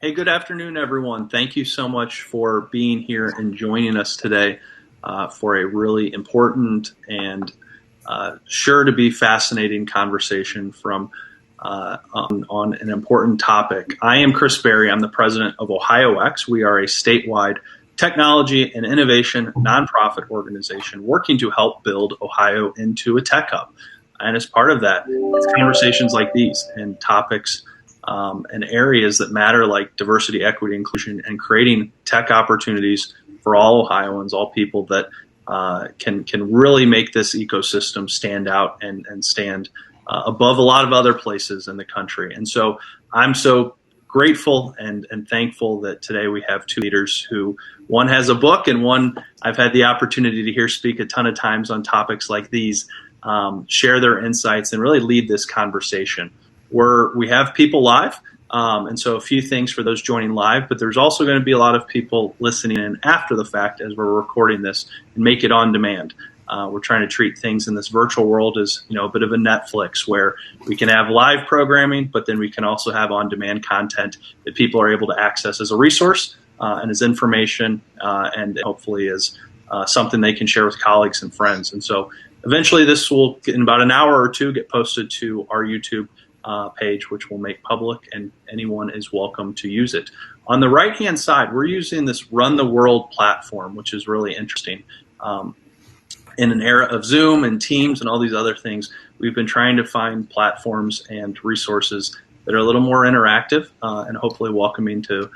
Hey, good afternoon, everyone. Thank you so much for being here and joining us today for a really important and sure to be fascinating conversation on an important topic. I am Chris Berry. I'm the president of OhioX. We are a statewide technology and innovation nonprofit organization working to help build Ohio into a tech hub. And as part of that, it's conversations like these and topics and areas that matter, like diversity, equity, inclusion, and creating tech opportunities for all Ohioans, all people that can really make this ecosystem stand out and stand above a lot of other places in the country. And so I'm so grateful and thankful that today we have two leaders who, one has a book and one I've had the opportunity to hear speak a ton of times on topics like these, share their insights and really lead this conversation. We have people live, and so a few things for those joining live, but there's also going to be a lot of people listening in after the fact as we're recording this and make it on demand. We're trying to treat things in this virtual world as, a bit of a Netflix where we can have live programming, but then we can also have on-demand content that people are able to access as a resource and as information and hopefully as something they can share with colleagues and friends. And so eventually this will, in about an hour or two, get posted to our YouTube page, which we'll make public, and anyone is welcome to use it. On the right-hand side, we're using this Run the World platform, which is really interesting. In an era of Zoom and Teams and all these other things, we've been trying to find platforms and resources that are a little more interactive and hopefully welcoming to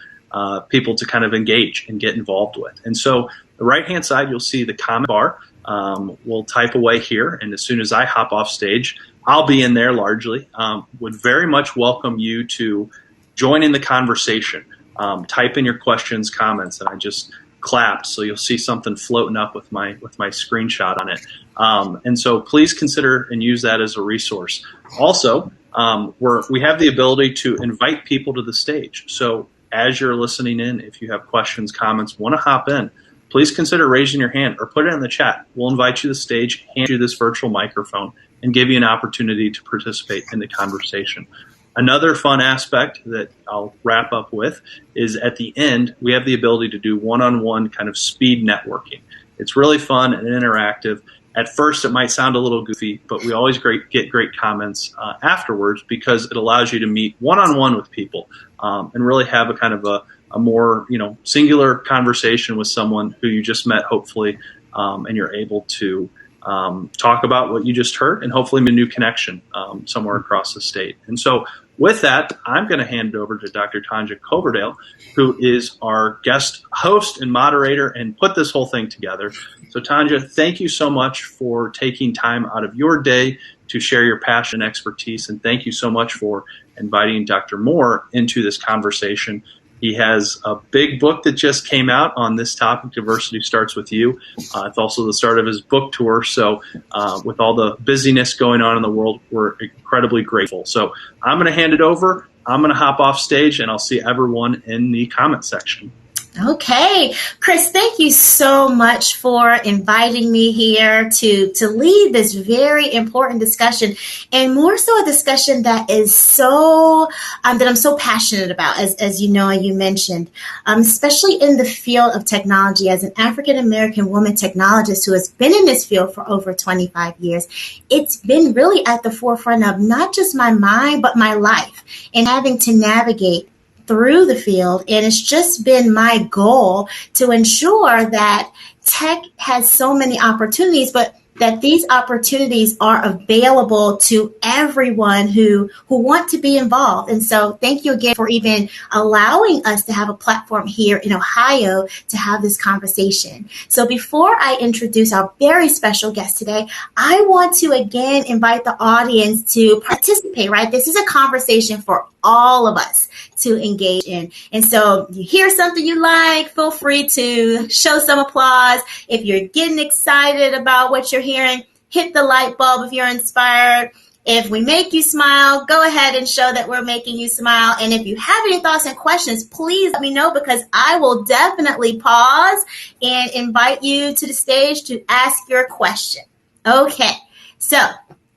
people to kind of engage and get involved with. And so the right-hand side, you'll see the comment bar. We'll type away here, and as soon as I hop off stage, I'll be in there largely. Would very much welcome you to join in the conversation. Type in your questions, comments, and I just clapped, so you'll see something floating up with my screenshot on it. And so please consider and use that as a resource. Also, we have the ability to invite people to the stage. So as you're listening in, if you have questions, comments, want to hop in, please consider raising your hand or put it in the chat. We'll invite you to the stage, hand you this virtual microphone, and give you an opportunity to participate in the conversation. Another fun aspect that I'll wrap up with is at the end, we have the ability to do one-on-one kind of speed networking. It's really fun and interactive. At first, it might sound a little goofy, but we always get great comments afterwards because it allows you to meet one-on-one with people and really have a kind of a more singular conversation with someone who you just met, hopefully, and you're able to talk about what you just heard and hopefully make a new connection somewhere across the state. And so with that, I'm going to hand it over to Dr. Tanja Coverdale, who is our guest host and moderator and put this whole thing together. So Tanja, thank you so much for taking time out of your day to share your passion and expertise. And thank you so much for inviting Dr. Moore into this conversation. He has a big book that just came out on this topic, Diversity Starts With You. It's also the start of his book tour. So with all the busyness going on in the world, we're incredibly grateful. So I'm going to hand it over. I'm going to hop off stage, and I'll see everyone in the comment section. Okay. Chris, thank you so much for inviting me here to lead this very important discussion, and more so a discussion that is so that I'm so passionate about, as you know, and you mentioned, especially in the field of technology. As an African-American woman technologist who has been in this field for over 25 years, it's been really at the forefront of not just my mind, but my life, and having to navigate through the field. And it's just been my goal to ensure that tech has so many opportunities, but that these opportunities are available to everyone who want to be involved. And so thank you again for even allowing us to have a platform here in Ohio to have this conversation. So before I introduce our very special guest today, I want to again invite the audience to participate, right? This is a conversation for all of us to engage in. And so you hear something you like, feel free to show some applause. If you're getting excited about what you're hearing, hit the light bulb if you're inspired. If we make you smile, go ahead and show that we're making you smile. And if you have any thoughts and questions, please let me know, because I will definitely pause and invite you to the stage to ask your question. Okay, so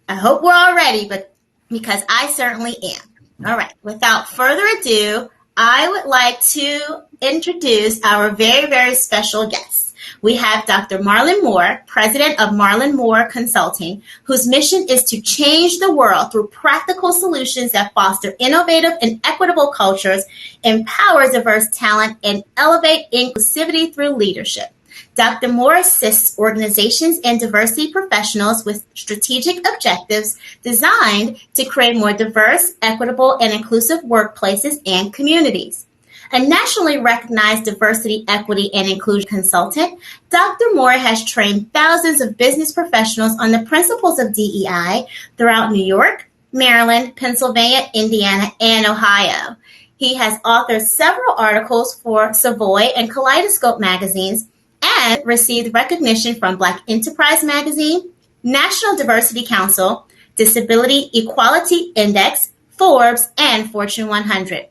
I hope we're all ready, but because I certainly am. All right, without further ado, I would like to introduce our very, very special guest. We have Dr. Marlon Moore, president of Marlon Moore Consulting, whose mission is to change the world through practical solutions that foster innovative and equitable cultures, empower diverse talent, and elevate inclusivity through leadership. Dr. Moore assists organizations and diversity professionals with strategic objectives designed to create more diverse, equitable, and inclusive workplaces and communities. A nationally recognized diversity, equity, and inclusion consultant, Dr. Moore has trained thousands of business professionals on the principles of DEI throughout New York, Maryland, Pennsylvania, Indiana, and Ohio. He has authored several articles for Savoy and Kaleidoscope magazines and received recognition from Black Enterprise Magazine, National Diversity Council, Disability Equality Index, Forbes, and Fortune 100.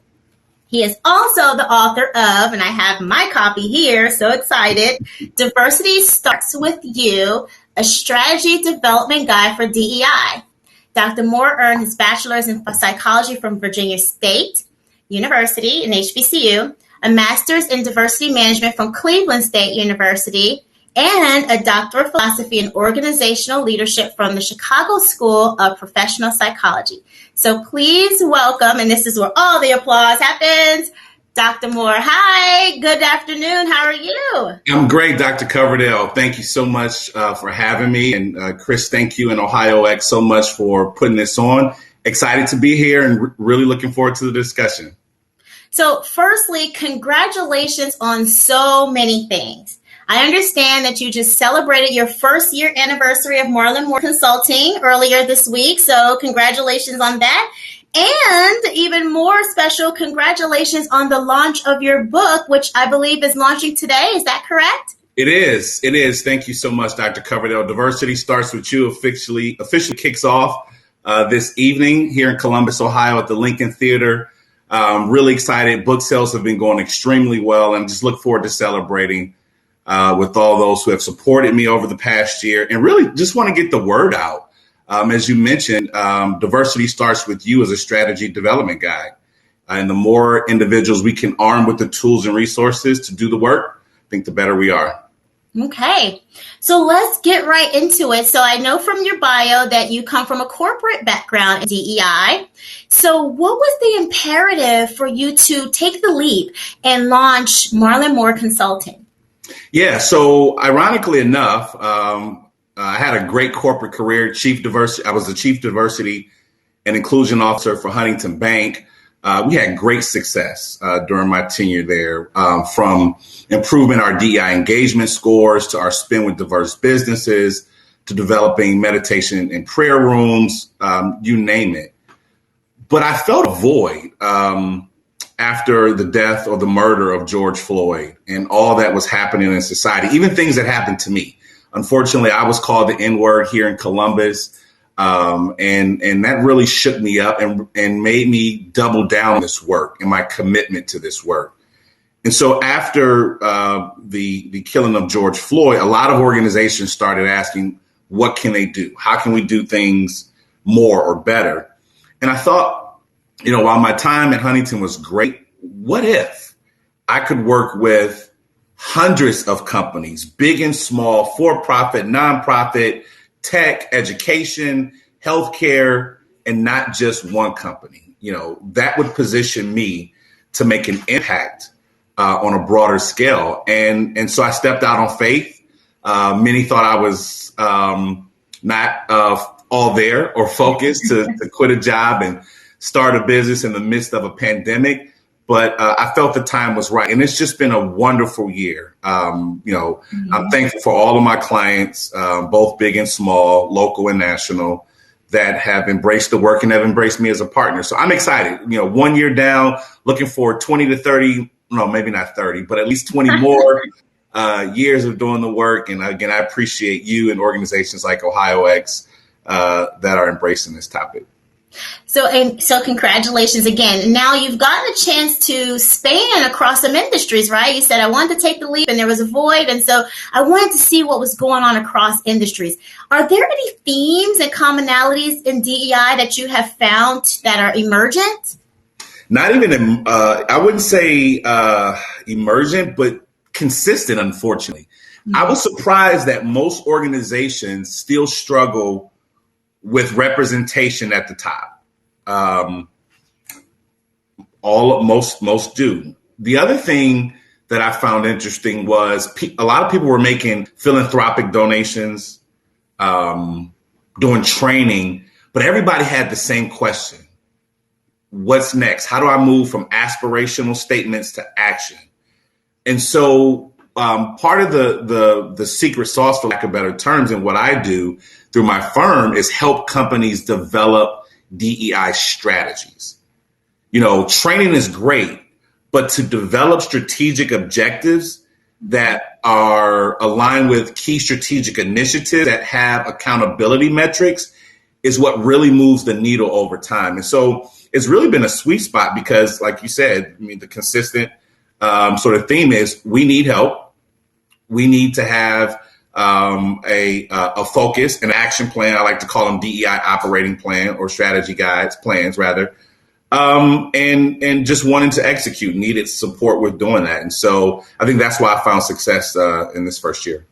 He is also the author of, and I have my copy here, so excited, Diversity Starts With You, a strategy development guide for DEI. Dr. Moore earned his bachelor's in psychology from Virginia State University and HBCU, a master's in diversity management from Cleveland State University, and a doctor of philosophy and organizational leadership from the Chicago School of Professional Psychology. So please welcome, and this is where all the applause happens, Dr. Moore. Hi, good afternoon. How are you? I'm great, Dr. Coverdale. Thank you so much for having me. And Chris, thank you and Ohio X so much for putting this on. Excited to be here and really looking forward to the discussion. So firstly, congratulations on so many things. I understand that you just celebrated your first year anniversary of Marlon Moore Consulting earlier this week. So congratulations on that. And even more special, congratulations on the launch of your book, which I believe is launching today. Is that correct? It is. It is. Thank you so much, Dr. Coverdale. Diversity Starts With You officially kicks off this evening here in Columbus, Ohio at the Lincoln Theater. Really excited. Book sales have been going extremely well, and just look forward to celebrating with all those who have supported me over the past year, and really just want to get the word out. As you mentioned, Diversity Starts With You as a strategy development guide. And the more individuals we can arm with the tools and resources to do the work, I think the better we are. Okay, so let's get right into it. So I know from your bio that you come from a corporate background in DEI. So what was the imperative for you to take the leap and launch Marlon Moore Consulting? Yeah, so ironically enough, I had a great corporate career. I was the chief diversity and inclusion officer for Huntington Bank. We had great success during my tenure there, from improving our DEI engagement scores to our spend with diverse businesses to developing meditation and prayer rooms, you name it. But I felt a void after the death or the murder of George Floyd and all that was happening in society, even things that happened to me. Unfortunately, I was called the N-word here in Columbus. And that really shook me up and made me double down on this work and my commitment to this work. And so after the killing of George Floyd, a lot of organizations started asking, what can they do? How can we do things more or better? And I thought, while my time at Huntington was great, what if I could work with hundreds of companies, big and small, for-profit, nonprofit, tech, education, healthcare, and not just one company? That would position me to make an impact on a broader scale. And so I stepped out on faith. Many thought I was not all there or focused to quit a job and start a business in the midst of a pandemic. But I felt the time was right. And it's just been a wonderful year. I'm thankful for all of my clients, both big and small, local and national, that have embraced the work and have embraced me as a partner. So I'm excited. 1 year down, looking for 20 to 30, no, maybe not 30, but at least 20 more years of doing the work. And again, I appreciate you and organizations like Ohio X that are embracing this topic. So congratulations again. Now you've gotten a chance to span across some industries, right? You said, I wanted to take the leap and there was a void. And so I wanted to see what was going on across industries. Are there any themes and commonalities in DEI that you have found that are emergent? not even, I wouldn't say emergent, but consistent, unfortunately. I was surprised that most organizations still struggle with representation at the top. Most do. The other thing that I found interesting was a lot of people were making philanthropic donations, doing training, but everybody had the same question. What's next? How do I move from aspirational statements to action? And so part of the secret sauce, for lack of better terms, and what I do through my firm is help companies develop DEI strategies. Training is great, but to develop strategic objectives that are aligned with key strategic initiatives that have accountability metrics is what really moves the needle over time. And so it's really been a sweet spot because, like you said, the consistent sort of theme is we need help. We need to have a focus, an action plan. I like to call them DEI operating plan or strategy plans rather. And just wanting to execute, needed support with doing that. And so I think that's why I found success in this first year.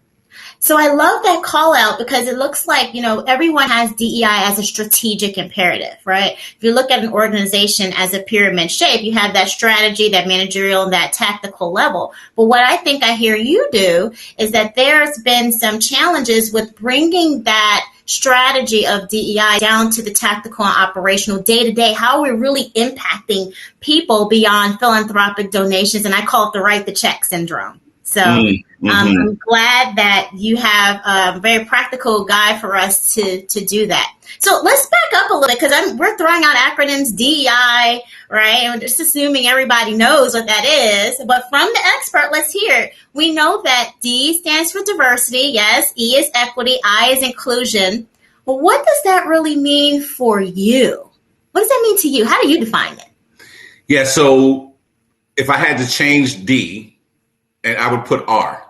So I love that call out because it looks like, everyone has DEI as a strategic imperative, right? If you look at an organization as a pyramid shape, you have that strategy, that managerial, that tactical level. But what I think I hear you do is that there's been some challenges with bringing that strategy of DEI down to the tactical and operational day to day, how we're really impacting people beyond philanthropic donations. And I call it the write the check syndrome. So I'm glad that you have a very practical guide for us to do that. So let's back up a little bit because we're throwing out acronyms, DEI, right? And just assuming everybody knows what that is. But from the expert, let's hear it. We know that D stands for diversity. Yes. E is equity. I is inclusion. But what does that really mean for you? What does that mean to you? How do you define it? Yeah. So if I had to change D, and I would put R.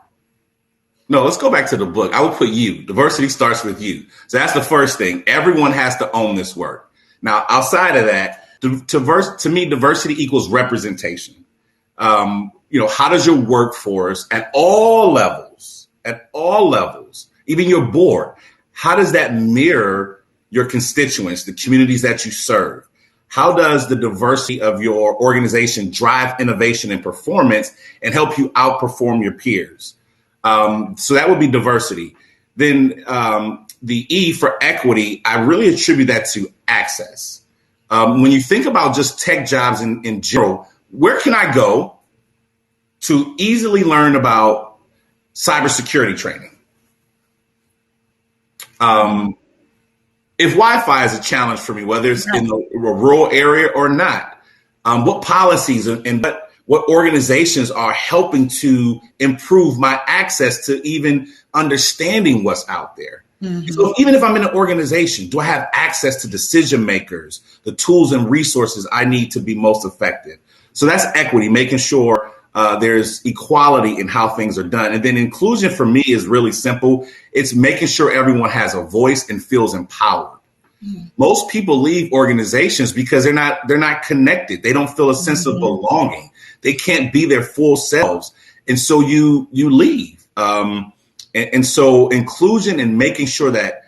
No, let's go back to the book. I would put you. Diversity starts with you. So that's the first thing. Everyone has to own this work. Now, outside of that, to me, diversity equals representation. How does your workforce at all levels, even your board, how does that mirror your constituents, the communities that you serve? How does the diversity of your organization drive innovation and performance and help you outperform your peers? So that would be diversity. Then the E for equity, I really attribute that to access. When you think about just tech jobs in general, where can I go to easily learn about cybersecurity training? If Wi-Fi is a challenge for me, whether it's in a rural area or not, what policies and what organizations are helping to improve my access to even understanding what's out there? Mm-hmm. So even if I'm in an organization, do I have access to decision makers, the tools and resources I need to be most effective? So that's equity, making sure there's equality in how things are done. And then inclusion for me is really simple. It's making sure everyone has a voice and feels empowered. Mm-hmm. Most people leave organizations because they're not connected. They don't feel a sense of belonging. They can't be their full selves. And so you leave. And so inclusion and making sure that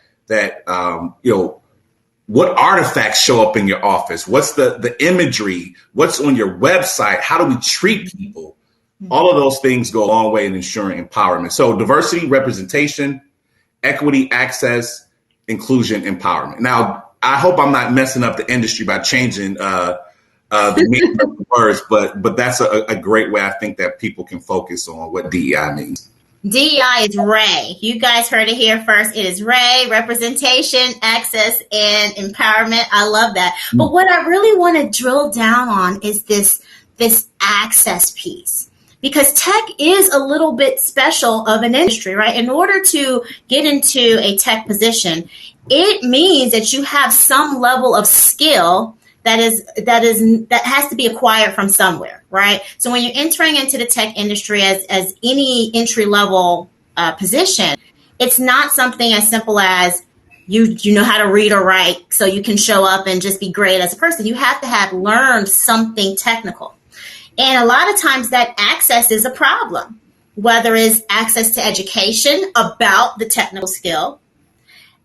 what artifacts show up in your office? What's the imagery? What's on your website? How do we treat people? All of those things go a long way in ensuring empowerment. So diversity, representation, equity, access, inclusion, empowerment. Now, I hope I'm not messing up the industry by changing the meaning of the words, but that's a great way I think that people can focus on what DEI means. DEI is Ray. You guys heard it here first. It is Ray, representation, access, and empowerment. I love that. But what I really want to drill down on is this access piece. Because tech is a little bit special of an industry, right? In order to get into a tech position, it means that you have some level of skill that has to be acquired from somewhere, right? So when you're entering into the tech industry as any entry level position, it's not something as simple as you know how to read or write so you can show up and just be great as a person. You have to have learned something technical. And a lot of times that access is a problem, whether it's access to education about the technical skill,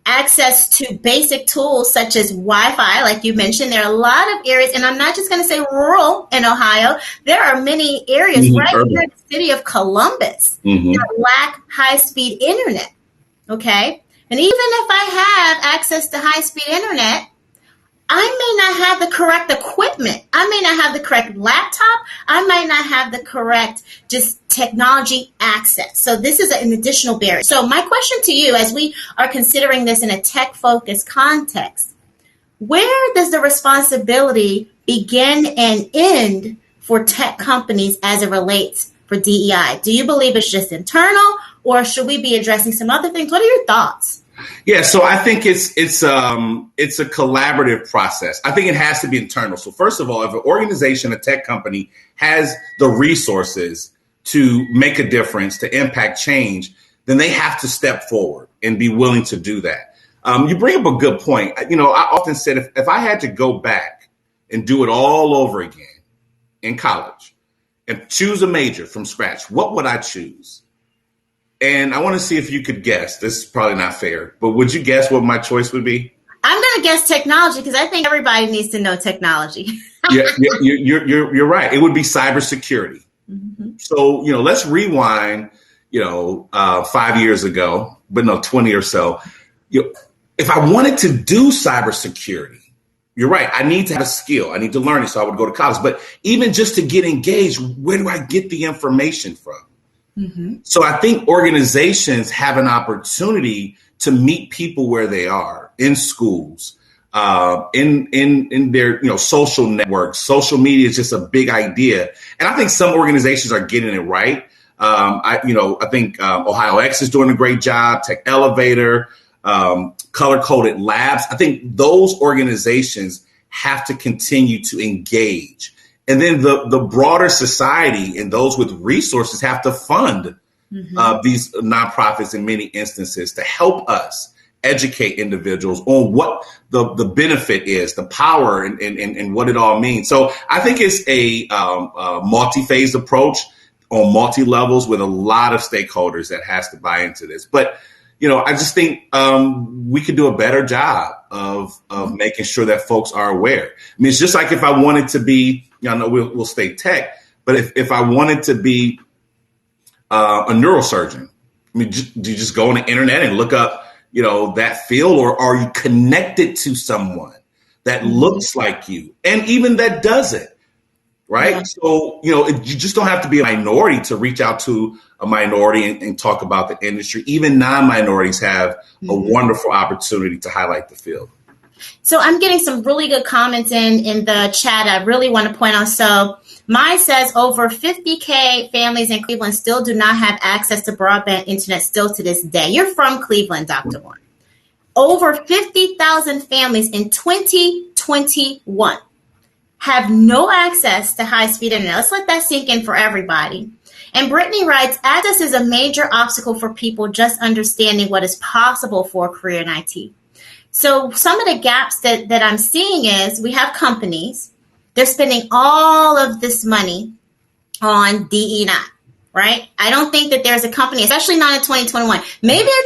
access to basic tools such as Wi-Fi, like you mentioned. There are a lot of areas, and I'm not just going to say rural in Ohio. There are many areas right here in the city of Columbus that lack high-speed internet, okay? And even if I have access to high-speed internet, I may not have the correct equipment. I may not have the correct laptop. I might not have the correct just technology access. So this is an additional barrier. So my question to you, as we are considering this in a tech-focused context, where does the responsibility begin and end for tech companies as it relates for DEI? Do you believe it's just internal, or should we be addressing some other things? What are your thoughts? Yeah, so I think it's a collaborative process. I think it has to be internal. So first of all, if an organization, a tech company, has the resources to make a difference, to impact change, then they have to step forward and be willing to do that. You bring up a good point. You know, I often said if I had to go back and do it all over again in college and choose a major from scratch, what would I choose? And I want to see if you could guess. This is probably not fair, but would you guess what my choice would be? I'm going to guess technology because I think everybody needs to know technology. Yeah, you're right. It would be cybersecurity. Mm-hmm. So, you know, let's rewind, 5 years ago, but no, 20 or so. If I wanted to do cybersecurity, you're right. I need to have a skill. I need to learn it. So I would go to college. But even just to get engaged, where do I get the information from? Mm-hmm. So I think organizations have an opportunity to meet people where they are in schools, in their social networks. Social media is just a big idea, and I think some organizations are getting it right. I think Ohio X is doing a great job. Tech Elevator, Color Coded Labs. I think those organizations have to continue to engage. And then the broader society and those with resources have to fund these nonprofits in many instances to help us educate individuals on what the benefit is, the power and what it all means. So I think it's a multi-phase approach on multi-levels with a lot of stakeholders that has to buy into this. But I just think we could do a better job of making sure that folks are aware. I mean, it's just like if I wanted to be, I know we'll stay tech, but if I wanted to be a neurosurgeon, I mean, do you just go on the internet and look up, that field, or are you connected to someone that looks like you and even that does it? Right. Yeah. So, you just don't have to be a minority to reach out to a minority and talk about the industry. Even non-minorities have a wonderful opportunity to highlight the field. So I'm getting some really good comments in the chat. I really want to point out. So mine says over 50K families in Cleveland still do not have access to broadband internet still to this day. You're from Cleveland, Dr. Warren. Over 50,000 families in 2021 have no access to high-speed internet. Let's let that sink in for everybody. And Brittany writes, access is a major obstacle for people just understanding what is possible for a career in IT. So some of the gaps that I'm seeing is we have companies, they're spending all of this money on DE&I, right? I don't think that there's a company, especially not in 2021, maybe in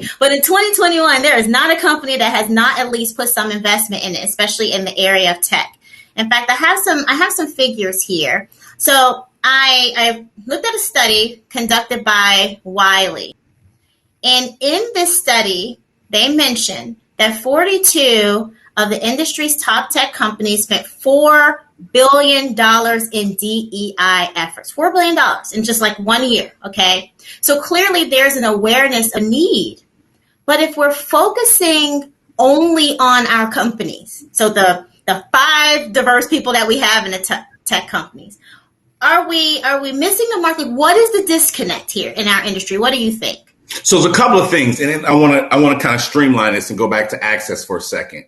2019, but in 2021, there is not a company that has not at least put some investment in it, especially in the area of tech. In fact, I have some figures here. So I looked at a study conducted by Wiley. And in this study, they mentioned that 42 of the industry's top tech companies spent $4 billion in DEI efforts. $4 billion in just like 1 year, okay? So clearly there's an awareness of need. But if we're focusing only on our companies, so the 5 diverse people that we have in the tech companies, are we missing the mark? Like, what is the disconnect here in our industry? What do you think? So there's a couple of things, and I want to kind of streamline this and go back to access for a second.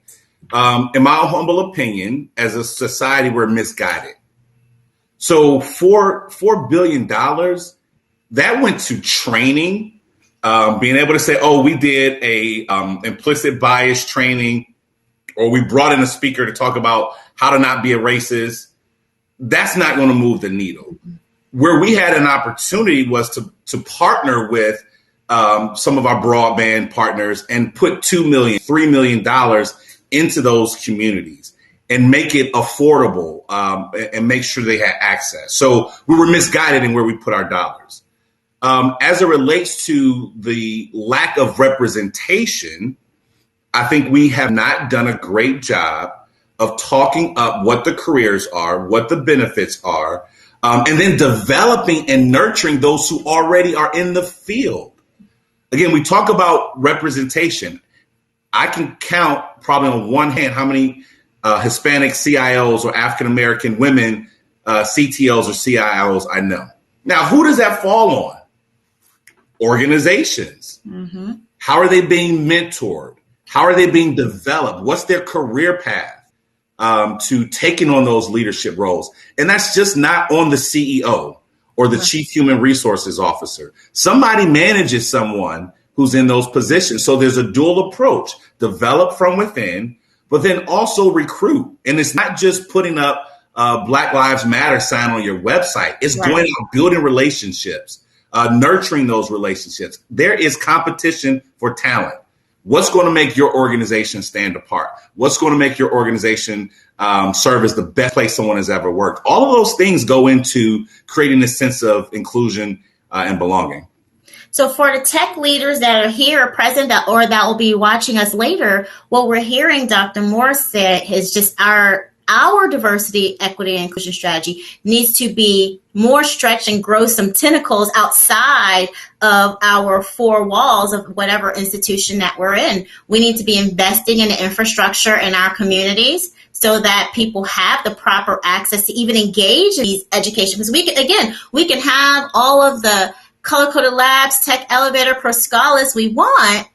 In my humble opinion, as a society, we're misguided. So $4 billion that went to training being able to say, oh, we did a implicit bias training, or we brought in a speaker to talk about how to not be a racist, that's not going to move the needle. Where we had an opportunity was to partner with some of our broadband partners and put $2 million, $3 million into those communities and make it affordable and make sure they had access. So we were misguided in where we put our dollars. As it relates to the lack of representation, I think we have not done a great job of talking up what the careers are, what the benefits are, and then developing and nurturing those who already are in the field. Again, we talk about representation. I can count probably on one hand how many Hispanic CIOs or African-American women CTOs or CIOs I know. Now, who does that fall on? Organizations. Mm-hmm. How are they being mentored? How are they being developed? What's their career path to taking on those leadership roles? And that's just not on the CEO or the chief human resources officer. Somebody manages someone who's in those positions. So there's a dual approach, develop from within, but then also recruit. And it's not just putting up Black Lives Matter sign on your website. It's going out, building relationships, nurturing those relationships. There is competition for talent. What's going to make your organization stand apart? What's going to make your organization serve as the best place someone has ever worked? All of those things go into creating a sense of inclusion and belonging. So for the tech leaders that are here present or that will be watching us later, what we're hearing Dr. Morris say is just our diversity, equity, and inclusion strategy needs to be more stretched and grow some tentacles outside of our four walls of whatever institution that we're in. We need to be investing in the infrastructure in our communities so that people have the proper access to even engage in these education. Because we can have all of the color-coded labs, tech elevator, Proscalis we want,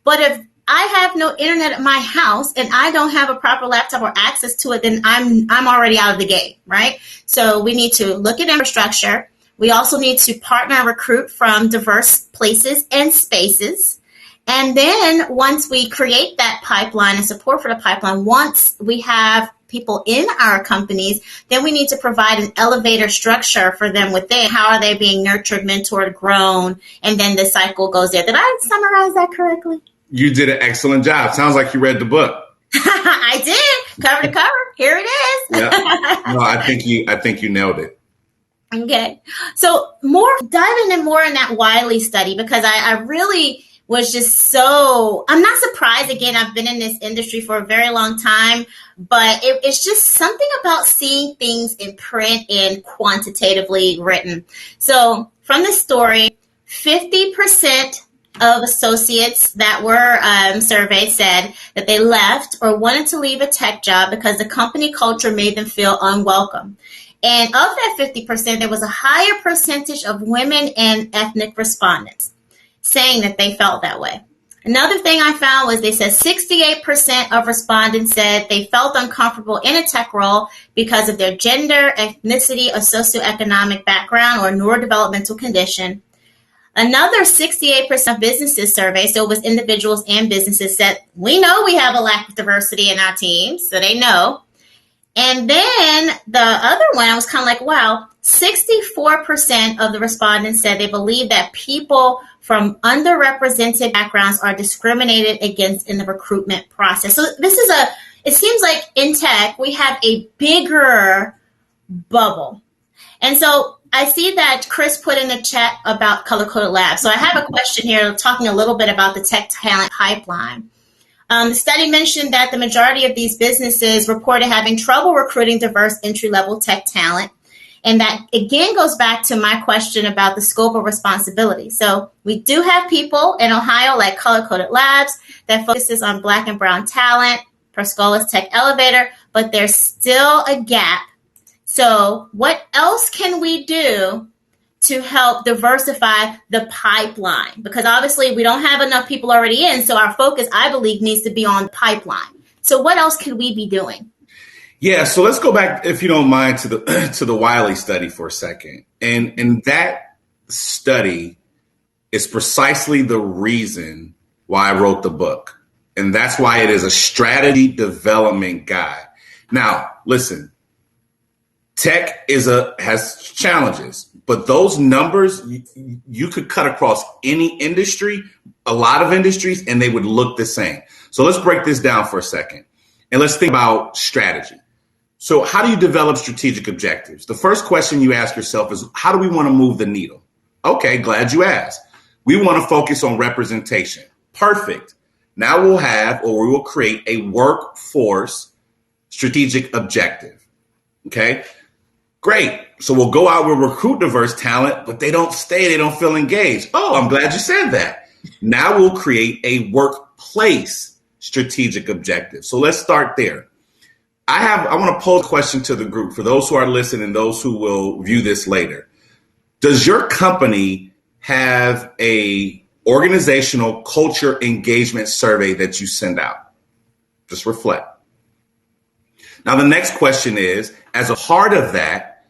but if I have no internet at my house and I don't have a proper laptop or access to it, then I'm already out of the game, right? So we need to look at infrastructure. We also need to partner and recruit from diverse places and spaces. And then once we create that pipeline and support for the pipeline, once we have people in our companies, then we need to provide an elevator structure for them within. How are they being nurtured, mentored, grown? And then the cycle goes there. Did I summarize that correctly? You did an excellent job. Sounds like you read the book. I did. Cover to cover. Here it is. Yeah. No, I think you nailed it. Okay. So diving in more in that Wiley study, because I really was just I'm not surprised. Again, I've been in this industry for a very long time, but it's just something about seeing things in print and quantitatively written. So from the story, 50% of associates that were surveyed said that they left or wanted to leave a tech job because the company culture made them feel unwelcome. And of that 50%, there was a higher percentage of women and ethnic respondents saying that they felt that way. Another thing I found was they said 68% of respondents said they felt uncomfortable in a tech role because of their gender, ethnicity, or socioeconomic background or neurodevelopmental condition. Another 68% of businesses surveyed, so it was individuals and businesses, said, we know we have a lack of diversity in our teams, so they know. And then the other one, I was kind of like, wow, 64% of the respondents said they believe that people from underrepresented backgrounds are discriminated against in the recruitment process. So it seems like in tech, we have a bigger bubble. And so I see that Chris put in the chat about color-coded labs. So I have a question here talking a little bit about the tech talent pipeline. The study mentioned that the majority of these businesses reported having trouble recruiting diverse entry-level tech talent. And that, again, goes back to my question about the scope of responsibility. So we do have people in Ohio like Color-Coded Labs that focuses on Black and brown talent, Proscalis Tech Elevator, but there's still a gap. So what else can we do to help diversify the pipeline? Because obviously we don't have enough people already in, so our focus, I believe, needs to be on the pipeline. So what else could we be doing? Yeah, so let's go back, if you don't mind, to the Wiley study for a second. And that study is precisely the reason why I wrote the book. And that's why it is a strategy development guide. Now, listen, tech has challenges, but those numbers, you could cut across any industry, a lot of industries, and they would look the same. So let's break this down for a second. And let's think about strategy. So how do you develop strategic objectives? The first question you ask yourself is, how do we want to move the needle? Okay, glad you asked. We want to focus on representation. Perfect. Now we will create a workforce strategic objective. Okay, great. So we'll go out, we'll recruit diverse talent, but they don't stay, they don't feel engaged. Oh, I'm glad you said that. Now we'll create a workplace strategic objective. So let's start there. I want to pose a question to the group for those who are listening and those who will view this later. Does your company have a organizational culture engagement survey that you send out? Just reflect. Now, the next question is, as a part of that,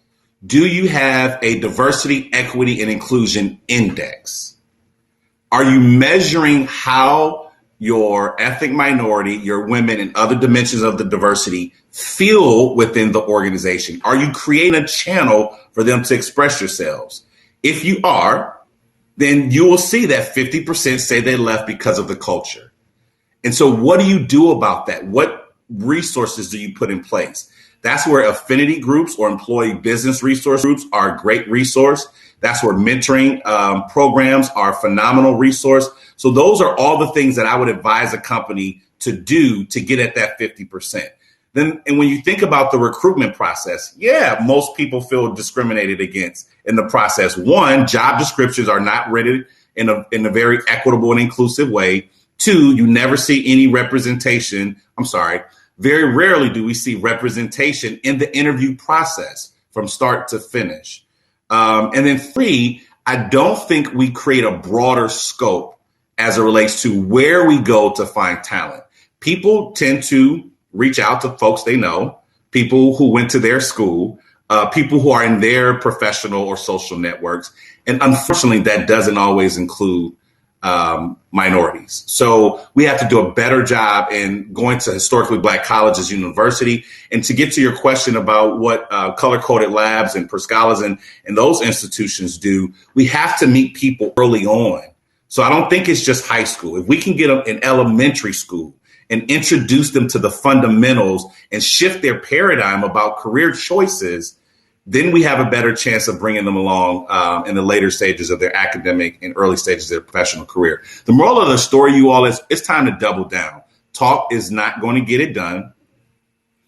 do you have a diversity, equity, and inclusion index? Are you measuring how your ethnic minority, your women, and other dimensions of the diversity feel within the organization? Are you creating a channel for them to express yourselves? If you are, then you will see that 50% say they left because of the culture. And so what do you do about that? What resources do you put in place? That's where affinity groups or employee business resource groups are a great resource. That's where mentoring programs are a phenomenal resource. So those are all the things that I would advise a company to do to get at that 50%. And when you think about the recruitment process, most people feel discriminated against in the process. One, job descriptions are not written in a very equitable and inclusive way. Two, you never see any representation. Very rarely do we see representation in the interview process from start to finish. And then three, I don't think we create a broader scope as it relates to where we go to find talent. People tend to reach out to folks they know, people who went to their school, people who are in their professional or social networks. And unfortunately, that doesn't always include minorities. So we have to do a better job in going to historically Black colleges, university. And to get to your question about what color-coded labs and Perscalas and those institutions do, we have to meet people early on. So I don't think it's just high school. If we can get them in elementary school and introduce them to the fundamentals and shift their paradigm about career choices, then we have a better chance of bringing them along in the later stages of their academic and early stages of their professional career. The moral of the story, you all, is it's time to double down. Talk is not going to get it done.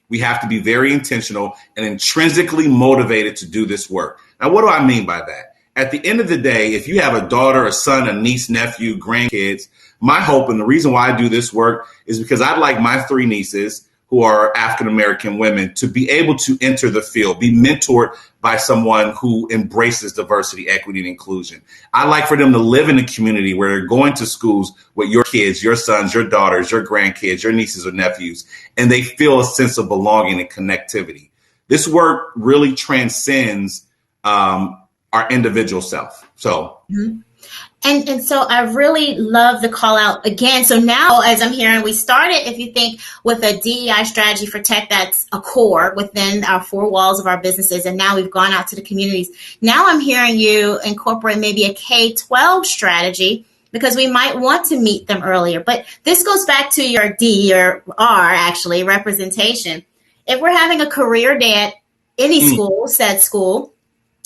We have to be very intentional and intrinsically motivated to do this work. Now, what do I mean by that? At the end of the day, if you have a daughter, a son, a niece, nephew, grandkids, my hope and the reason why I do this work is because I'd like my three nieces who are African-American women to be able to enter the field, be mentored by someone who embraces diversity, equity, and inclusion. I like for them to live in a community where they're going to schools with your kids, your sons, your daughters, your grandkids, your nieces or nephews, and they feel a sense of belonging and connectivity. This work really transcends our individual self. So. Mm-hmm. And so I really love the call out again. So now, as I'm hearing, we started, if you think, with a DEI strategy for tech that's a core within our four walls of our businesses. And now we've gone out to the communities. Now I'm hearing you incorporate maybe a K-12 strategy because we might want to meet them earlier. But this goes back to your D or R, actually, representation. If we're having a career day at any school, said school,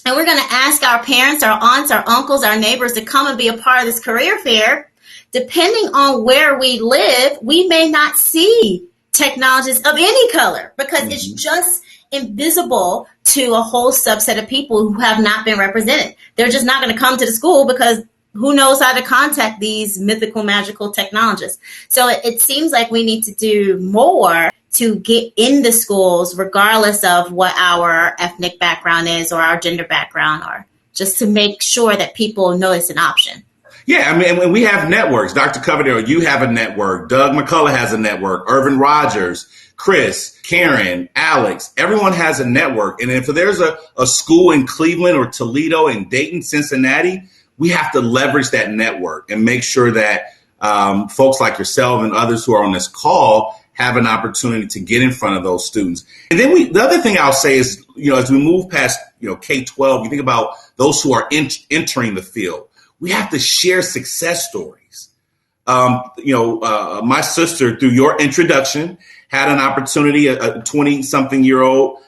and we're going to ask our parents, our aunts, our uncles, our neighbors to come and be a part of this career fair, depending on where we live, we may not see technologists of any color because it's just invisible to a whole subset of people who have not been represented. They're just not going to come to the school because who knows how to contact these mythical, magical technologists. So it seems like we need to do more to get in the schools, regardless of what our ethnic background is or our gender background, or just to make sure that people know it's an option. Yeah, I mean, we have networks. Dr. Coverdale, you have a network. Doug McCullough has a network. Irvin Rogers, Chris, Karen, Alex, everyone has a network. And if there's a school in Cleveland or Toledo and Dayton, Cincinnati, we have to leverage that network and make sure that folks like yourself and others who are on this call have an opportunity to get in front of those students. And then the other thing I'll say is, as we move past, K-12, you think about those who are entering the field, we have to share success stories. My sister, through your introduction, had an opportunity, a 20-something-year-old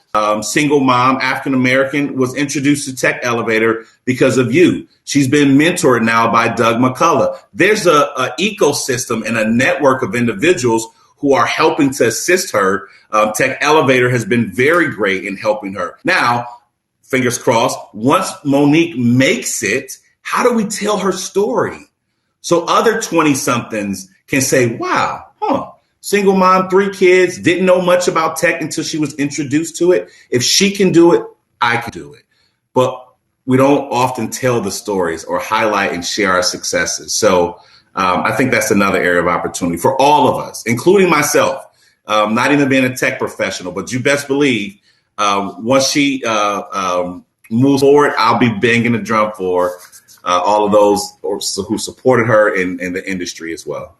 single mom, African-American, was introduced to Tech Elevator because of you. She's been mentored now by Doug McCullough. There's a ecosystem and a network of individuals who are helping to assist her. Tech Elevator has been very great in helping her. Now, fingers crossed, once Monique makes it, how do we tell her story? So other 20-somethings can say, wow, single mom, 3 kids, didn't know much about tech until she was introduced to it. If she can do it, I can do it. But we don't often tell the stories or highlight and share our successes. So I think that's another area of opportunity for all of us, including myself, not even being a tech professional. But you best believe once she moves forward, I'll be banging the drum for all of those who supported her in the industry as well.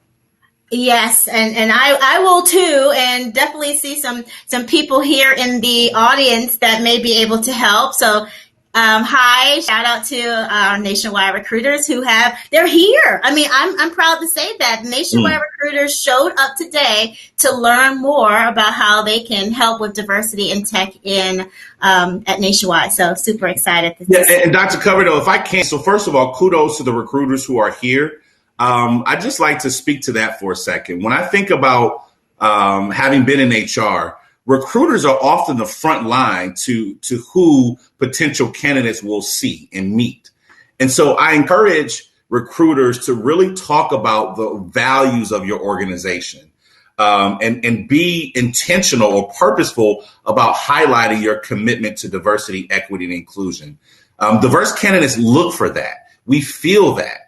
Yes, and I will too, and definitely see some people here in the audience that may be able to help. So hi, shout out to our Nationwide recruiters they're here. I mean, I'm proud to say that Nationwide recruiters showed up today to learn more about how they can help with diversity in tech at Nationwide. So super excited. And Dr. Coverdale, if I can, so first of all, kudos to the recruiters who are here. I'd just like to speak to that for a second. When I think about having been in HR, recruiters are often the front line to who potential candidates will see and meet. And so I encourage recruiters to really talk about the values of your organization and be intentional or purposeful about highlighting your commitment to diversity, equity, and inclusion. Diverse candidates look for that. We feel that.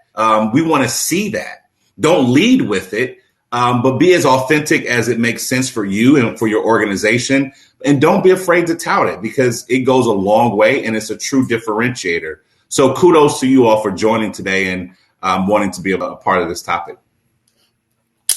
We want to see that. Don't lead with it, but be as authentic as it makes sense for you and for your organization. And don't be afraid to tout it because it goes a long way and it's a true differentiator. So kudos to you all for joining today and wanting to be a part of this topic.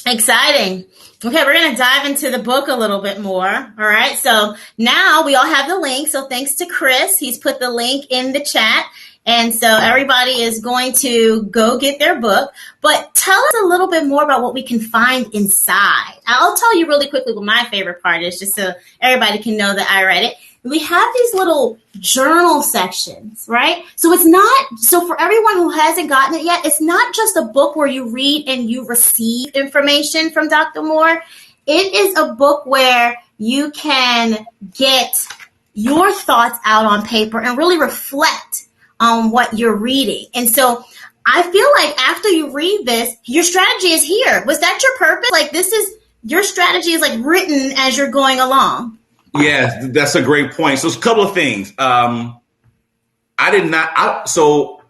Exciting. Okay, we're going to dive into the book a little bit more. All right. So now we all have the link. So thanks to Chris. He's put the link in the chat. And so everybody is going to go get their book. But tell us a little bit more about what we can find inside. I'll tell you really quickly what my favorite part is, just so everybody can know that I read it. We have these little journal sections, right? So for everyone who hasn't gotten it yet, it's not just a book where you read and you receive information from Dr. Moore. It is a book where you can get your thoughts out on paper and really reflect on what you're reading. And so I feel like after you read this, your strategy is here. Was that your purpose? Like your strategy is like written as you're going along. Yeah, that's a great point. So it's a couple of things. So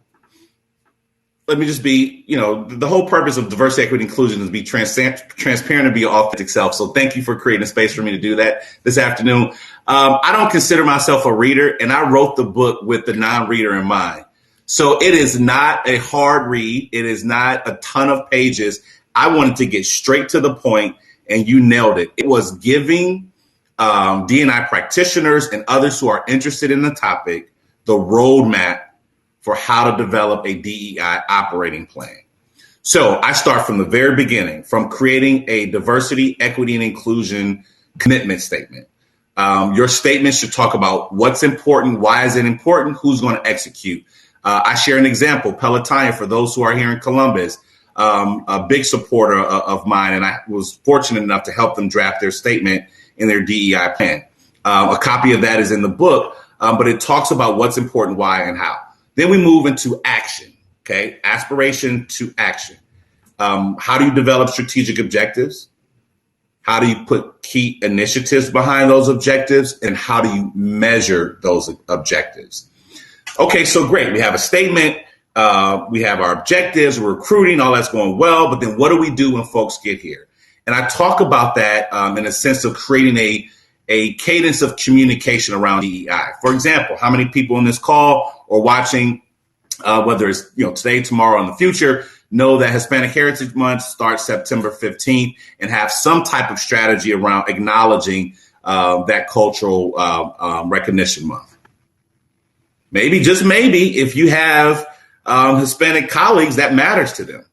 let me just be, the whole purpose of diversity, equity, inclusion is to be transparent and be your authentic self. So thank you for creating a space for me to do that this afternoon. I don't consider myself a reader, and I wrote the book with the non-reader in mind. So it is not a hard read. It is not a ton of pages. I wanted to get straight to the point, and you nailed it. It was giving D&I practitioners and others who are interested in the topic the roadmap for how to develop a DEI operating plan. So I start from the very beginning, from creating a diversity, equity, and inclusion commitment statement. Your statement should talk about what's important, why is it important, who's going to execute. I share an example, Peloton, for those who are here in Columbus, a big supporter of mine, and I was fortunate enough to help them draft their statement in their DEI plan. A copy of that is in the book, but it talks about what's important, why, and how. Then we move into action, okay? Aspiration to action. How do you develop strategic objectives? How do you put key initiatives behind those objectives? And how do you measure those objectives? Okay, so great. We have a statement. We have our objectives, we're recruiting, all that's going well. But then what do we do when folks get here? And I talk about that in a sense of creating a cadence of communication around DEI. For example, how many people on this call or watching whether it's today, tomorrow, in the future, know that Hispanic Heritage Month starts September 15th and have some type of strategy around acknowledging that cultural recognition month. Maybe, just maybe, if you have Hispanic colleagues, that matters to them.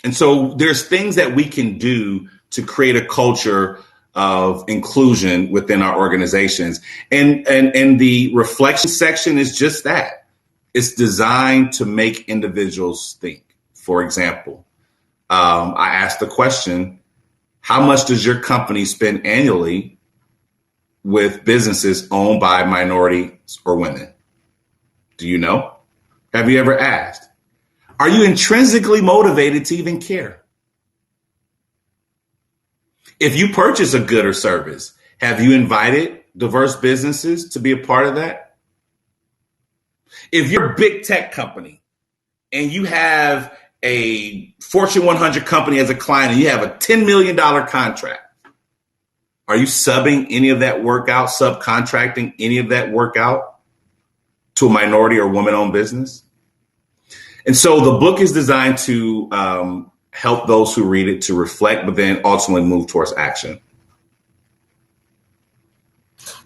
And so there's things that we can do to create a culture of inclusion within our organizations. And the reflection section is just that. It's designed to make individuals think. For example, I asked the question, how much does your company spend annually with businesses owned by minorities or women? Do you know? Have you ever asked? Are you intrinsically motivated to even care? If you purchase a good or service, have you invited diverse businesses to be a part of that? If you're a big tech company and you have a Fortune 100 company as a client and you have a $10 million contract, are you subbing any of that work out, subcontracting any of that work out to a minority or woman-owned business? And so the book is designed to help those who read it to reflect, but then ultimately move towards action.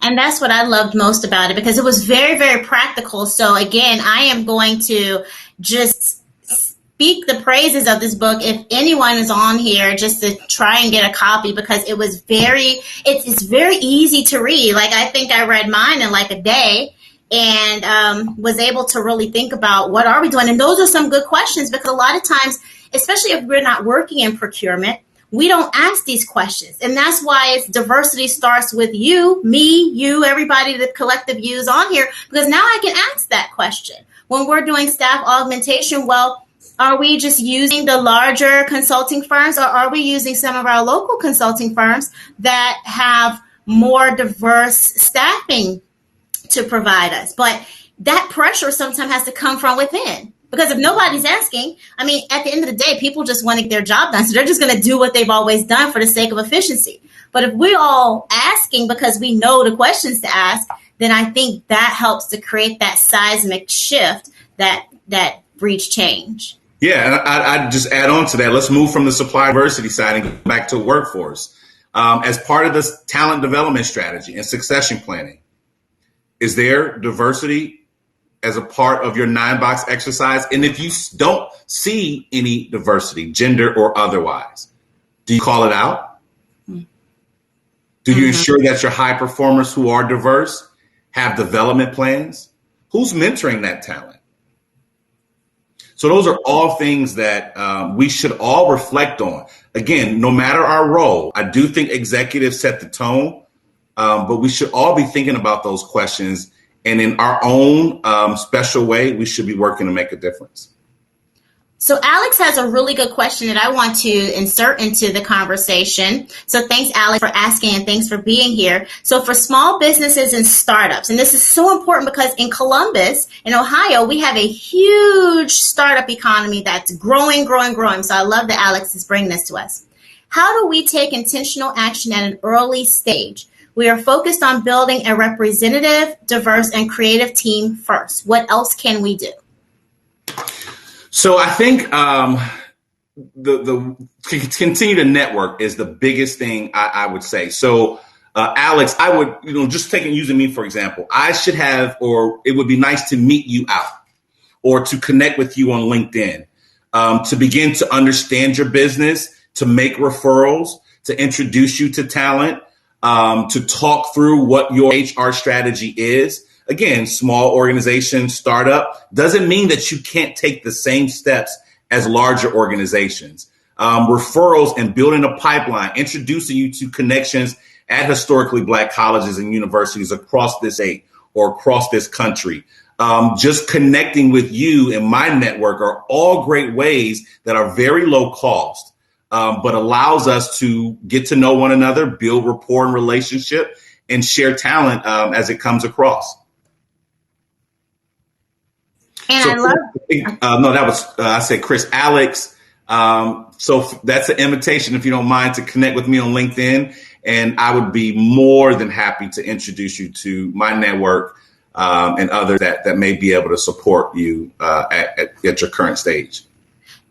And that's what I loved most about it, because it was very, very practical. So again, I am going to just speak the praises of this book if anyone is on here, just to try and get a copy, because it was it's very easy to read. Like, I think I read mine in like a day, and was able to really think about what are we doing. And those are some good questions, because a lot of times, especially if we're not working in procurement, we don't ask these questions. And that's why diversity starts with you, me, you, everybody, the collective yous on here, because now I can ask that question. When we're doing staff augmentation, well, are we just using the larger consulting firms, or are we using some of our local consulting firms that have more diverse staffing to provide us? But that pressure sometimes has to come from within, because if nobody's asking, I mean, at the end of the day, people just want to get their job done. So they're just going to do what they've always done for the sake of efficiency. But if we're all asking because we know the questions to ask, then I think that helps to create that seismic shift that breeds change. Yeah, I'd just add on to that. Let's move from the supply diversity side and get back to workforce. As part of this talent development strategy and succession planning, is there diversity as a part of your 9-box exercise? And if you don't see any diversity, gender or otherwise, do you call it out? Do you ensure that your high performers who are diverse have development plans? Who's mentoring that talent? So those are all things that we should all reflect on. Again, no matter our role, I do think executives set the tone, but we should all be thinking about those questions. And in our own special way, we should be working to make a difference. So Alex has a really good question that I want to insert into the conversation. So thanks, Alex, for asking, and thanks for being here. So for small businesses and startups, and this is so important because in Columbus, in Ohio, we have a huge startup economy that's growing. So I love that Alex is bringing this to us. How do we take intentional action at an early stage? We are focused on building a representative, diverse, and creative team first. What else can we do? So I think the continue to network is the biggest thing I would say. So Alex, I would, just using me, for example, I should have, or it would be nice to meet you out or to connect with you on LinkedIn, to begin to understand your business, to make referrals, to introduce you to talent, to talk through what your HR strategy is. Again, small organization, startup, doesn't mean that you can't take the same steps as larger organizations. Referrals and building a pipeline, introducing you to connections at historically Black colleges and universities across this state or across this country. Just connecting with you and my network are all great ways that are very low cost, but allows us to get to know one another, build rapport and relationship, and share talent as it comes across. And so, I love. No, that was I said Chris, Alex. So that's an invitation, if you don't mind, to connect with me on LinkedIn, and I would be more than happy to introduce you to my network and others that may be able to support you at your current stage.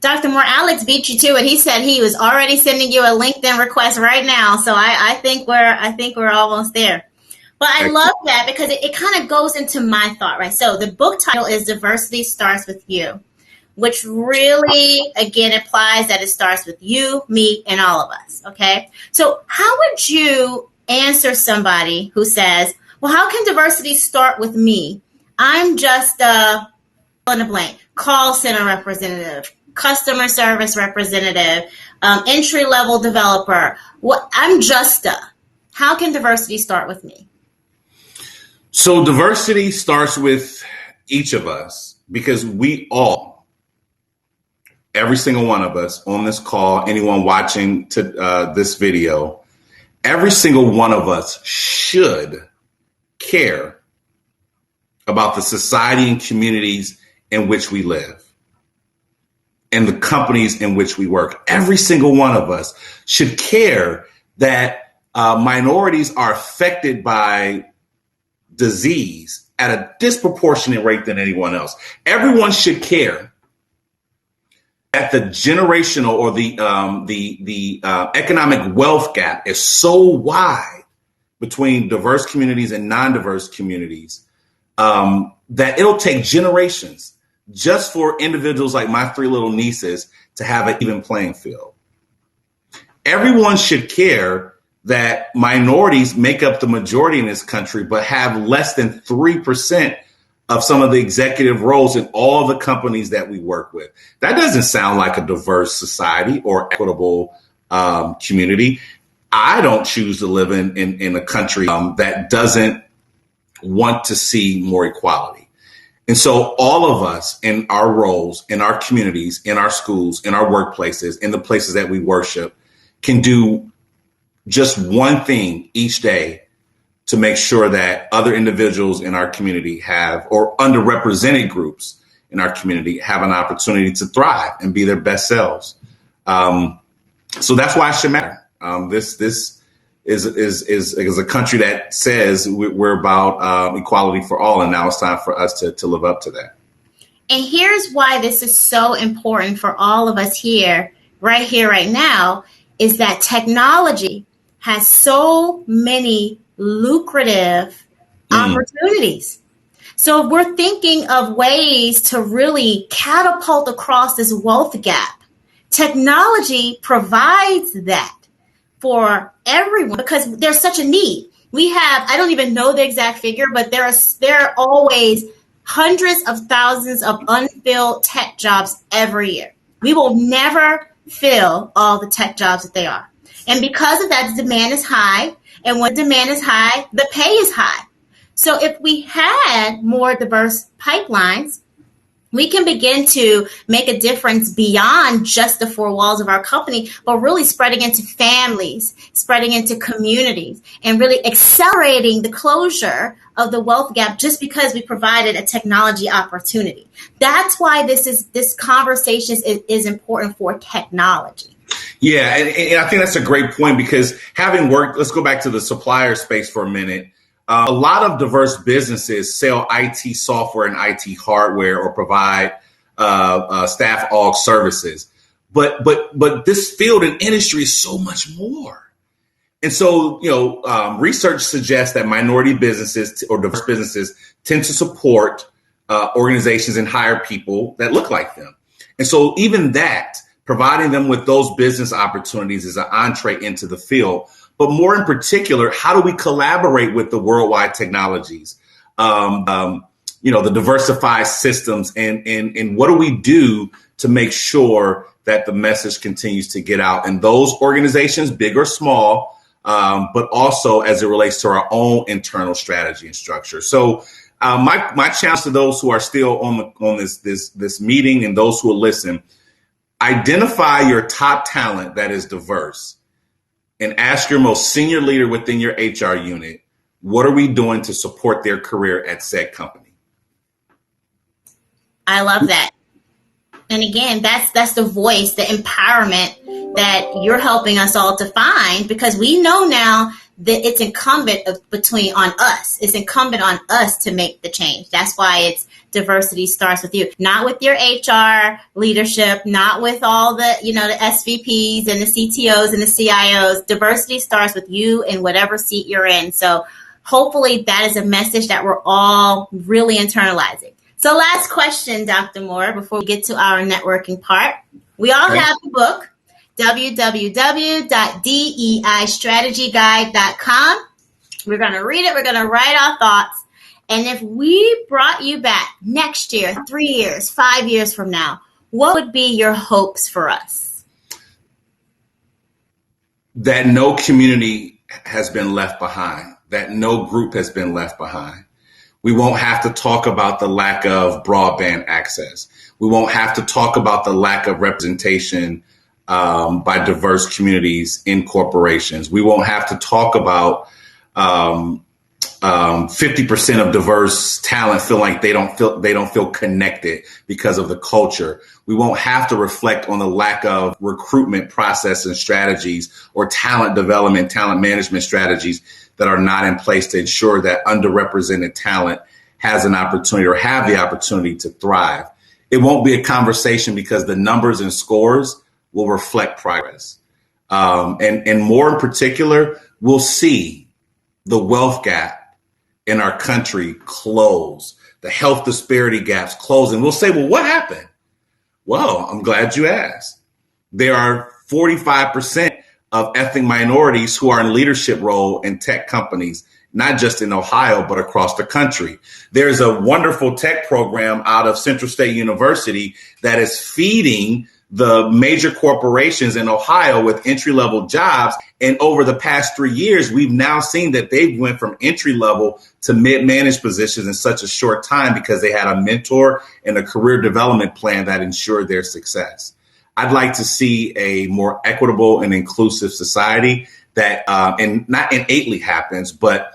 Dr. Moore, Alex beat you to it. He said he was already sending you a LinkedIn request right now. So I think we're almost there. But I love that because it kind of goes into my thought, right? So the book title is Diversity Starts With You, which really, again, implies that it starts with you, me, and all of us, okay? So how would you answer somebody who says, well, how can diversity start with me? I'm just a fill in the blank, call center representative, customer service representative, entry-level developer. I'm just a. How can diversity start with me? So diversity starts with each of us because we all, every single one of us on this call, anyone watching this video, every single one of us should care about the society and communities in which we live and the companies in which we work. Every single one of us should care that minorities are affected by disease at a disproportionate rate than anyone else. Everyone should care that the generational or the economic wealth gap is so wide between diverse communities and non-diverse communities that it'll take generations just for individuals like my three little nieces to have an even playing field. Everyone should care that minorities make up the majority in this country, but have less than 3% of some of the executive roles in all the companies that we work with. That doesn't sound like a diverse society or equitable community. I don't choose to live in a country that doesn't want to see more equality. And so all of us in our roles, in our communities, in our schools, in our workplaces, in the places that we worship, can do just one thing each day to make sure that other individuals in our community have, or underrepresented groups in our community have an opportunity to thrive and be their best selves. So that's why it should matter. This is a country that says we're about equality for all, and now it's time for us to live up to that. And here's why this is so important for all of us here, right now, is that technology has so many lucrative opportunities. So if we're thinking of ways to really catapult across this wealth gap, technology provides that for everyone because there's such a need. We have, I don't even know the exact figure, but there are always hundreds of thousands of unfilled tech jobs every year. We will never fill all the tech jobs that they are. And because of that, the demand is high. And when demand is high, the pay is high. So if we had more diverse pipelines, we can begin to make a difference beyond just the four walls of our company, but really spreading into families, spreading into communities, and really accelerating the closure of the wealth gap just because we provided a technology opportunity. That's why this conversation is important for technology. Yeah, and I think that's a great point because having worked, let's go back to the supplier space for a minute. A lot of diverse businesses sell IT software and IT hardware or provide staff aug services. But this field and industry is so much more. And so, research suggests that minority businesses or diverse businesses tend to support organizations and hire people that look like them. And so even that, providing them with those business opportunities is an entree into the field. But more in particular, how do we collaborate with the worldwide technologies, the diversified systems, and what do we do to make sure that the message continues to get out? And those organizations, big or small, but also as it relates to our own internal strategy and structure. So my challenge to those who are still on this meeting and those who will listen, identify your top talent that is diverse and ask your most senior leader within your HR unit, what are we doing to support their career at said company? I love that. And again, that's the voice, the empowerment that you're helping us all to find, because we know now it's incumbent on us. It's incumbent on us to make the change. That's why it's diversity starts with you, not with your HR leadership, not with all the, the SVPs and the CTOs and the CIOs. Diversity starts with you in whatever seat you're in. So hopefully that is a message that we're all really internalizing. So last question, Dr. Moore, before we get to our networking part. We all have the book, www.deistrategyguide.com. We're going to read it. We're going to write our thoughts. And if we brought you back next year, 3 years, 5 years from now, what would be your hopes for us? That no community has been left behind, that no group has been left behind. We won't have to talk about the lack of broadband access. We won't have to talk about the lack of representation by diverse communities in corporations. We won't have to talk about 50% of diverse talent feel like they don't feel connected because of the culture. We won't have to reflect on the lack of recruitment process and strategies or talent development, talent management strategies that are not in place to ensure that underrepresented talent has an opportunity or have the opportunity to thrive. It won't be a conversation because the numbers and scores will reflect progress. And more in particular, we'll see the wealth gap in our country close, the health disparity gaps close. And we'll say, well, what happened? Well, I'm glad you asked. There are 45% of ethnic minorities who are in leadership role in tech companies, not just in Ohio, but across the country. There's a wonderful tech program out of Central State University that is feeding the major corporations in Ohio with entry-level jobs. And over the past 3 years, we've now seen that they've went from entry-level to mid-managed positions in such a short time because they had a mentor and a career development plan that ensured their success. I'd like to see a more equitable and inclusive society that, and not innately happens, but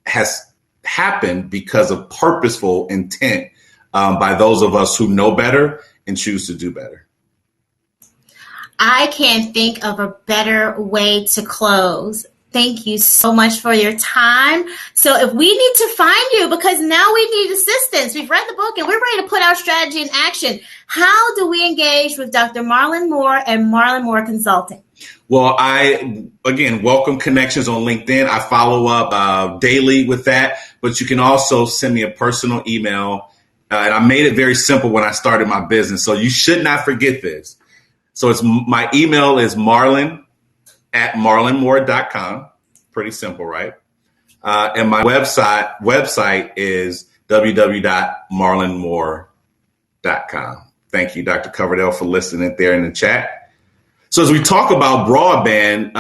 has happened because of purposeful intent by those of us who know better and choose to do better. I can't think of a better way to close. Thank you so much for your time. So if we need to find you, because now we need assistance, we've read the book and we're ready to put our strategy in action. How do we engage with Dr. Marlon Moore and Marlon Moore Consulting? Well, I, again, welcome connections on LinkedIn. I follow up daily with that, but you can also send me a personal email. And I made it very simple when I started my business. So you should not forget this. So my email is marlon@marlonmoore.com. Pretty simple, right? And my website is www.marlonmoore.com. Thank you, Dr. Coverdale, for listening there in the chat. So as we talk about broadband,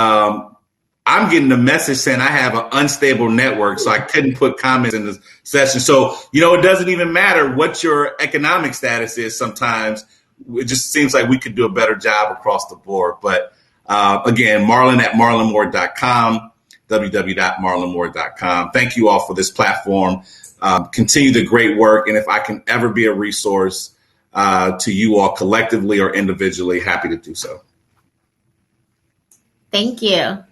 I'm getting a message saying I have an unstable network, so I couldn't put comments in the session. So, it doesn't even matter what your economic status is sometimes. It just seems like we could do a better job across the board. But again, marlon@marlonmoore.com, www.marlonmoore.com. Thank you all for this platform. Continue the great work. And if I can ever be a resource to you all collectively or individually, happy to do so. Thank you.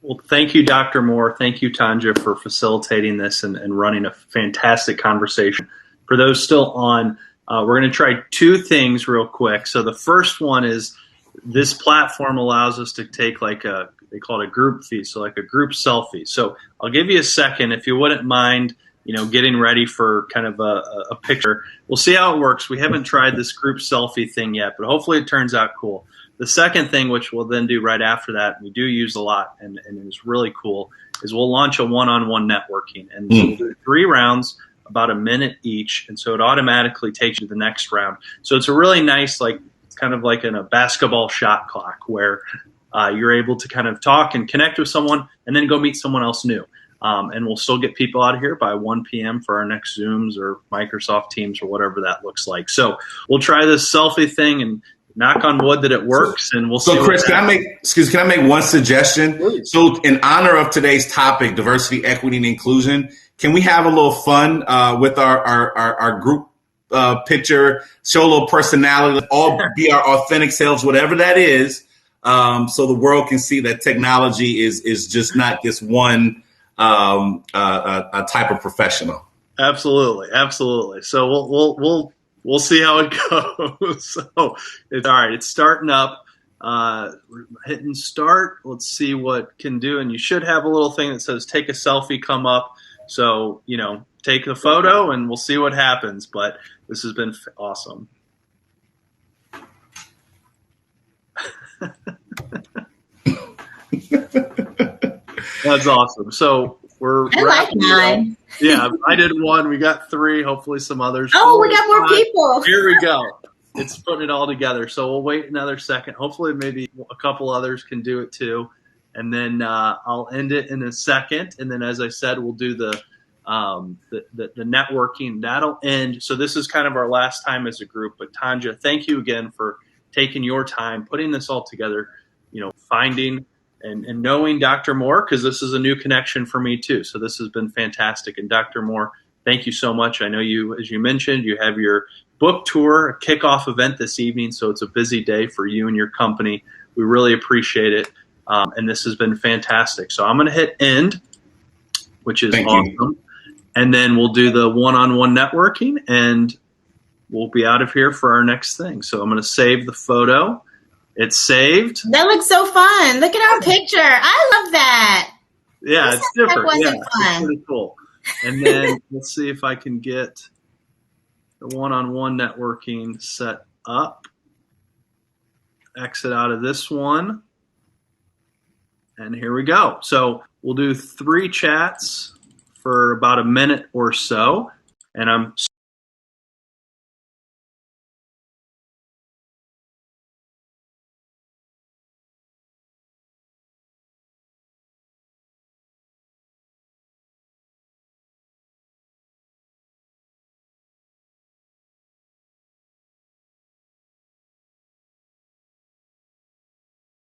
Well, thank you, Dr. Moore. Thank you, Tanja, for facilitating this and running a fantastic conversation. For those still on, we're going to try two things real quick. So the first one is this platform allows us to take they call it a group feed, so like a group selfie. So I'll give you a second if you wouldn't mind, getting ready for kind of a picture. We'll see how it works. We haven't tried this group selfie thing yet, but hopefully it turns out cool. The second thing, which we'll then do right after that, we do use a lot and it's really cool, is we'll launch a one-on-one networking. And we'll do 3 rounds, about a minute each, and so it automatically takes you to the next round. So it's a really nice, kind of like in a basketball shot clock where you're able to kind of talk and connect with someone and then go meet someone else new. And we'll still get people out of here by 1 p.m. for our next Zooms or Microsoft Teams or whatever that looks like. So we'll try this selfie thing and knock on wood that it works, and we'll see. So, Chris, can I make one suggestion? Please. So, in honor of today's topic, diversity, equity, and inclusion, can we have a little fun with our group picture, show a little personality, let's all be our authentic selves, whatever that is. so the world can see that technology is just not this one a type of professional. Absolutely. So we'll see how it goes. So it's all right. It's starting up. We're hitting start. Let's see what can do. And you should have a little thing that says "Take a selfie." Come up. So take a photo, and we'll see what happens. But this has been awesome. That's awesome. So we're wrapping up. Yeah, I did one. We got 3. Hopefully some others. Oh, we got more people. Here we go. It's putting it all together. So we'll wait another second. Hopefully maybe a couple others can do it too. And then I'll end it in a second. And then, as I said, we'll do the networking. That'll end. So this is kind of our last time as a group. But Tanja, thank you again for taking your time, putting this all together, finding and knowing Dr. Moore, because this is a new connection for me too. So this has been fantastic. And Dr. Moore, thank you so much. I know you, as you mentioned, you have your book tour, a kickoff event this evening. So it's a busy day for you and your company. We really appreciate it. And this has been fantastic. So I'm going to hit end, which is awesome. And then we'll do the one-on-one networking, and we'll be out of here for our next thing. So I'm going to save the photo. It's saved. That looks so fun. Look at our picture. I love that. Yeah, it's different. Fun. It's pretty cool. And then let's see if I can get the one-on-one networking set up. Exit out of this one. And here we go. So we'll do 3 chats for about a minute or so. And I'm